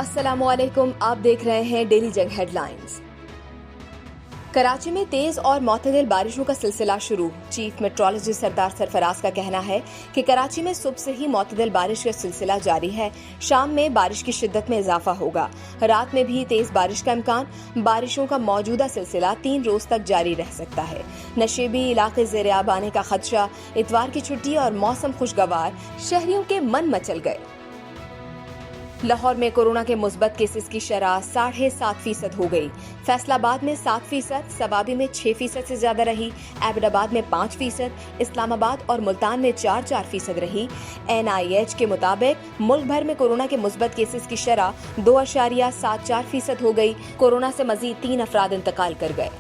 अस्सलामु अलैकुम, आप देख रहे हैं डेली जंग हेडलाइंस। कराची में तेज और मुतदिल बारिशों का सिलसिला शुरू। चीफ मेट्रोलॉजिस्ट सरदार सरफराज का कहना है कि कराची में सुबह से ही मुतदिल बारिश का सिलसिला जारी है। शाम में बारिश की शिद्दत में इजाफा होगा। रात में भी तेज बारिश का इम्कान। बारिशों का मौजूदा सिलसिला 3 रोज तक जारी रह सकता है। नशेबी इलाके ज़ेर-ए-आब आने का खदशा। इतवार की छुट्टी और मौसम खुशगवार, शहरियों के मन मचल गए। लाहौर में कोरोना के मुस्बत केसेस की शरह 7.5% हो गई। फैसलाबाद में 7%, सवाबी में 6% से ज्यादा रही। एबटाबाद में 5%, इस्लामाबाद और मुल्तान में 4% रही। NIH के मुताबिक मुल्क भर में कोरोना के मुस्बत केसेस की शरह 2.74% हो गई। कोरोना से मजीद 3 अफराद इंतकाल कर गए।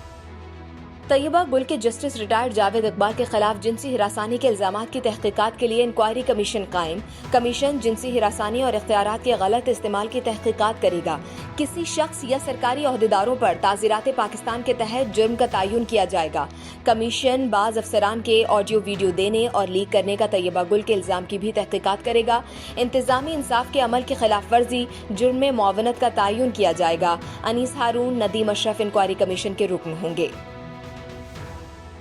तैयबा गुल के जस्टिस रिटायर्ड जावेद इकबाल के खिलाफ जिनसी हिरासानी के इल्जामात की तहकीकात के लिए इंक्वायरी कमीशन कायम। कमीशन जिनसी हिरासानी और इख्तियारात के गलत इस्तेमाल की तहकीकात करेगा। किसी शख्स या सरकारी ओहदेदारों पर ताज़ीरात पाकिस्तान के तहत जुर्म का तयन किया जाएगा। कमीशन बाज अफसरान के ऑडियो वीडियो देने और लीक करने का तैयबा गुल के इल्जाम की भी तहकीकात करेगा। इंतजामी इंसाफ के अमल की खिलाफ वर्जी जुर्म में मुआवनत का तयन किया जाएगा। अनीस हारून नदीम अशरफ इंक्वायरी कमीशन के रुकन होंगे।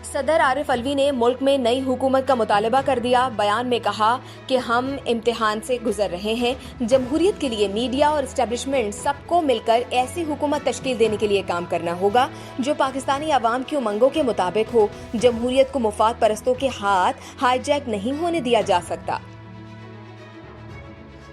सदर आरिफ अलवी ने मुल्क में नई हुकूमत का मुतालबा कर दिया। बयान में कहा कि हम इम्तिहान से गुजर रहे हैं। जमहूरियत के लिए मीडिया और एस्टेब्लिशमेंट सबको मिलकर ऐसी हुकूमत तश्कील देने के लिए काम करना होगा जो पाकिस्तानी अवाम की उमंगों के मुताबिक हो। जमहूरियत को मुफाद परस्तों के हाथ हाईजैक नहीं होने दिया जा सकता।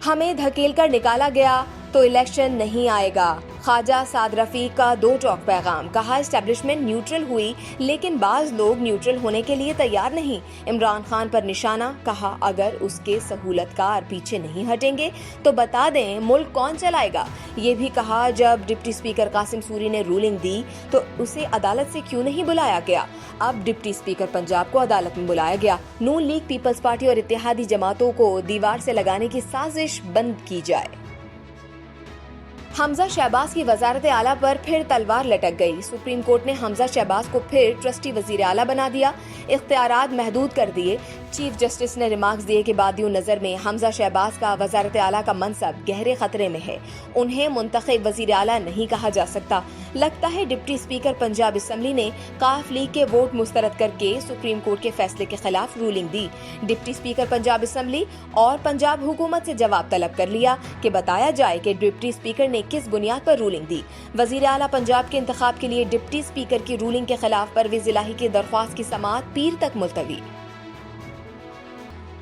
हमें धकेल कर निकाला गया तो इलेक्शन नहीं आएगा। ख्वाजा साद रफीक का 2 टॉक पैगाम। कहा एस्टेब्लिशमेंट न्यूट्रल हुई लेकिन बाज लोग न्यूट्रल होने के लिए तैयार नहीं। इमरान खान पर निशाना। कहा अगर उसके सहूलतकार पीछे नहीं हटेंगे तो बता दें मुल्क कौन चलाएगा। ये भी कहा जब डिप्टी स्पीकर कासिम सूरी ने रूलिंग दी तो उसे अदालत से क्यों नहीं बुलाया गया। अब डिप्टी स्पीकर पंजाब को अदालत में बुलाया गया। नून लीग, पीपल्स पार्टी और इत्तेहादी जमातों को दीवार से लगाने की साजिश बंद की जाए। हमजा शहबाज की वजारत आला पर फिर तलवार लटक गई। सुप्रीम कोर्ट ने हमजा शहबाज को फिर ट्रस्टी वजीर आला बना दिया। इख्तियारात महदूद कर दिए। चीफ जस्टिस ने रिमार्क्स दिए कि बादियों नजर में हमजा शहबाज का वजारत आला का मनसब गहरे खतरे में है। उन्हें मुंतखब वजीर आला नहीं कहा जा सकता। लगता है डिप्टी स्पीकर पंजाब असम्बली ने काफ लीग के वोट मुस्तरद करके सुप्रीम कोर्ट के फैसले के खिलाफ रूलिंग दी। डिप्टी स्पीकर पंजाब असम्बली और पंजाब हुकूमत से जवाब तलब कर लिया कि बताया जाए कि डिप्टी स्पीकर ने किस बुनियाद पर रूलिंग दी। वजीर आला पंजाब के इंतखाब के लिए डिप्टी स्पीकर की रूलिंग के खिलाफ परवेज इलाही की दरख्वास्त की समाअत पीर तक मुलतवी।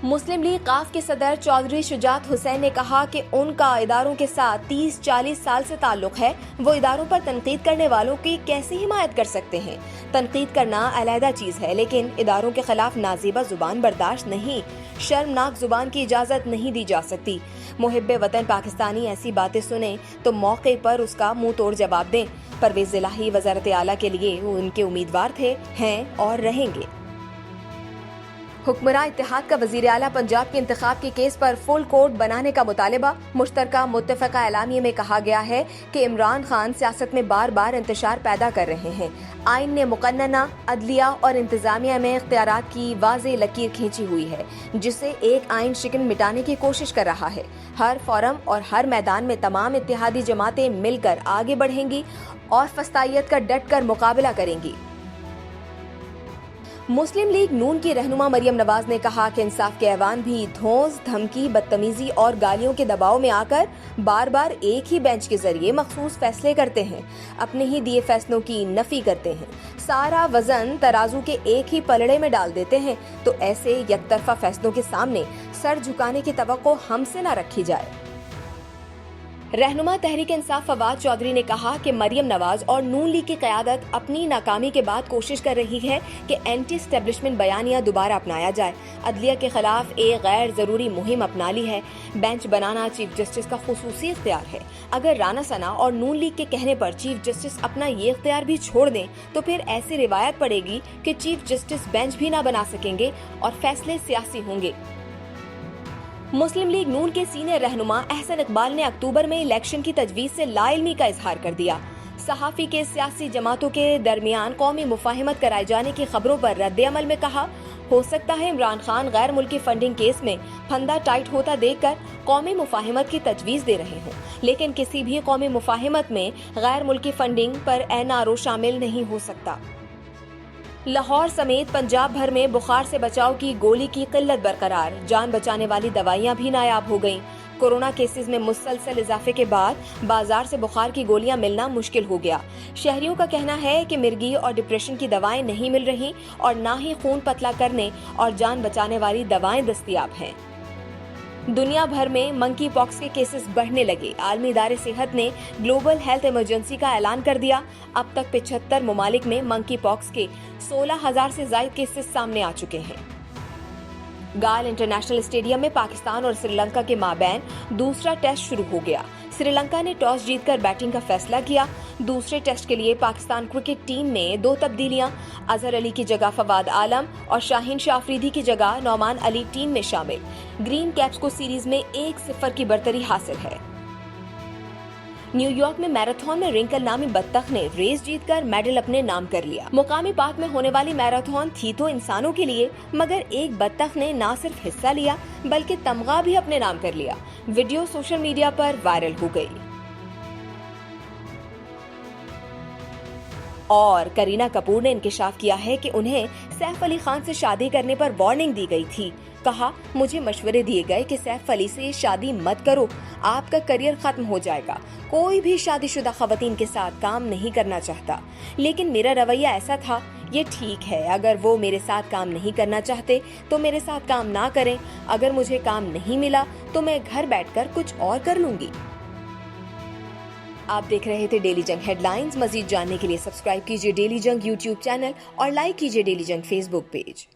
मुस्लिम लीग काफ के सदर चौधरी शुजात हुसैन ने कहा कि उनका इदारों के साथ 30-40 साल से ताल्लुक है। वो इदारों पर तनकीद करने वालों की कैसे हिमायत कर सकते हैं। तनकीद करना अलहदा चीज है लेकिन इदारों के खिलाफ नाजीबा जुबान बर्दाश्त नहीं। शर्मनाक जुबान की इजाजत नहीं दी जा सकती। मुहिब्बे वतन पाकिस्तानी ऐसी बातें सुने तो मौके पर उसका मुंह तोड़ जवाब दें। परवेज इलाही वजारत आला के लिए उनके उम्मीदवार थे, हैं और रहेंगे। हुक्मरान इत्तेहाद का वजीर आला पंजाब के इंतखाब के केस पर फुल कोर्ट बनाने का मुतालबा। मुश्तरका मुत्तफ़क़ा एलामिया में कहा गया है कि इमरान खान सियासत में बार बार इंतशार पैदा कर रहे हैं। आइन ने मुकन्नना, अदलिया और इंतजामिया में इख्तियारात की वाज़ेह लकीर खींची हुई है जिसे एक आइन शिकन मिटाने की कोशिश कर रहा है। हर फोरम और हर मैदान में तमाम इत्तेहादी जमातें मिलकर आगे बढ़ेंगी और फस्तायत का डट कर मुकाबला करेंगी। मुस्लिम लीग नून की रहनुमा मरियम नवाज ने कहा कि इंसाफ के ऐवान भी धौंस, धमकी, बदतमीजी और गालियों के दबाव में आकर बार बार एक ही बेंच के जरिए मखसूस फैसले करते हैं। अपने ही दिए फैसलों की नफी करते हैं। सारा वजन तराजू के एक ही पलड़े में डाल देते हैं। तो ऐसे यकतरफा फैसलों के सामने सर झुकाने की तवक्को हमसे न रखी जाए। रहनुमा तहरीक इंसाफ फवाद चौधरी ने कहा कि मरियम नवाज और नून लीग की क़यादत अपनी नाकामी के बाद कोशिश कर रही है कि एंटी एस्टेब्लिशमेंट बयानिया दोबारा अपनाया जाए। अदलिया के खिलाफ एक गैर जरूरी मुहिम अपना ली है। बेंच बनाना चीफ जस्टिस का खुसूसी इख्तियार है। अगर राना सना और नून लीग के कहने पर चीफ जस्टिस अपना ये इख्तियार भी छोड़ दें तो फिर ऐसी रिवायत पड़ेगी कि चीफ जस्टिस बेंच भी ना बना सकेंगे और फैसले सियासी होंगे। मुस्लिम लीग नून के सीनियर रहनुमा अहसन इकबाल ने अक्टूबर में इलेक्शन की तजवीज से लाइल्मी का इजहार कर दिया। सहाफ़ी के सियासी जमातों के दरमियान कौमी मुफाहिमत कराए जाने की खबरों पर रद्द अमल में कहा, ہو سکتا ہے عمران خان غیر ملکی فنڈنگ کیس میں پھندا ٹائٹ ہوتا دیکھ کر قومی مفاہمت کی تجویز دے رہے ہوں، لیکن کسی بھی قومی مفاہمت میں غیر ملکی فنڈنگ پر NRO شامل نہیں ہو سکتا۔ لاہور سمیت پنجاب بھر میں بخار سے بچاؤ کی گولی کی قلت برقرار، جان بچانے والی دوائیاں بھی نایاب ہو گئیں۔ کورونا کیسز میں مسلسل اضافے کے بعد بازار سے بخار کی گولیاں ملنا مشکل ہو گیا۔ شہریوں کا کہنا ہے کہ مرگی اور ڈپریشن کی دوائیں نہیں مل رہی اور نہ ہی خون پتلا کرنے اور جان بچانے والی دوائیں دستیاب ہیں۔ دنیا بھر میں منکی پاکس کے کیسز بڑھنے لگے۔ عالمی ادارے صحت نے گلوبل ہیلتھ ایمرجنسی کا اعلان کر دیا۔ اب تک 75 ممالک میں منکی پاکس کے 16,000 سے زائد کیسز سامنے آ چکے ہیں۔ گال انٹرنیشنل اسٹیڈیم میں پاکستان اور سری لنکا کے مابین دوسرا ٹیسٹ شروع ہو گیا۔ سری لنکا نے ٹاس جیت کر بیٹنگ کا فیصلہ کیا۔ دوسرے ٹیسٹ کے لیے پاکستان کرکٹ ٹیم میں 2 تبدیلیاں، اظہر علی کی جگہ فواد عالم اور شاہین شاہ آفریدی کی جگہ نعمان علی ٹیم میں شامل۔ گرین کیپس کو سیریز میں 1-0 کی برتری حاصل ہے۔ نیو یارک میں میراتھن میں رنکل نامی بطخ نے ریس جیت کر میڈل اپنے نام کر لیا۔ مقامی پارک میں ہونے والی میراتھن تھی تو انسانوں کے لیے، مگر ایک بطخ نے نہ صرف حصہ لیا بلکہ تمغہ بھی اپنے نام کر لیا۔ ویڈیو سوشل میڈیا پر وائرل ہو گئی۔ اور کرینہ کپور نے انکشاف کیا ہے کہ انہیں سیف علی خان سے شادی کرنے پر وارننگ دی گئی تھی۔ کہا، مجھے مشورے دیے گئے کہ سیف علی سے شادی مت کرو، آپ کا کریئر ختم ہو جائے گا۔ کوئی بھی شادی شدہ خواتین کے ساتھ کام نہیں کرنا چاہتا، لیکن میرا رویہ ایسا تھا، یہ ٹھیک ہے، اگر وہ میرے ساتھ کام نہیں کرنا چاہتے تو میرے ساتھ کام نہ کریں، اگر مجھے کام نہیں ملا تو میں گھر بیٹھ کر کچھ اور کر لوں گی۔ آپ دیکھ رہے تھے ڈیلی جنگ ہیڈ لائنز۔ مزید جاننے کے لیے سبسکرائب کیجیے ڈیلی جنگ یوٹیوب چینل اور لائک کیجیے ڈیلی جنگ فیس بک پیج۔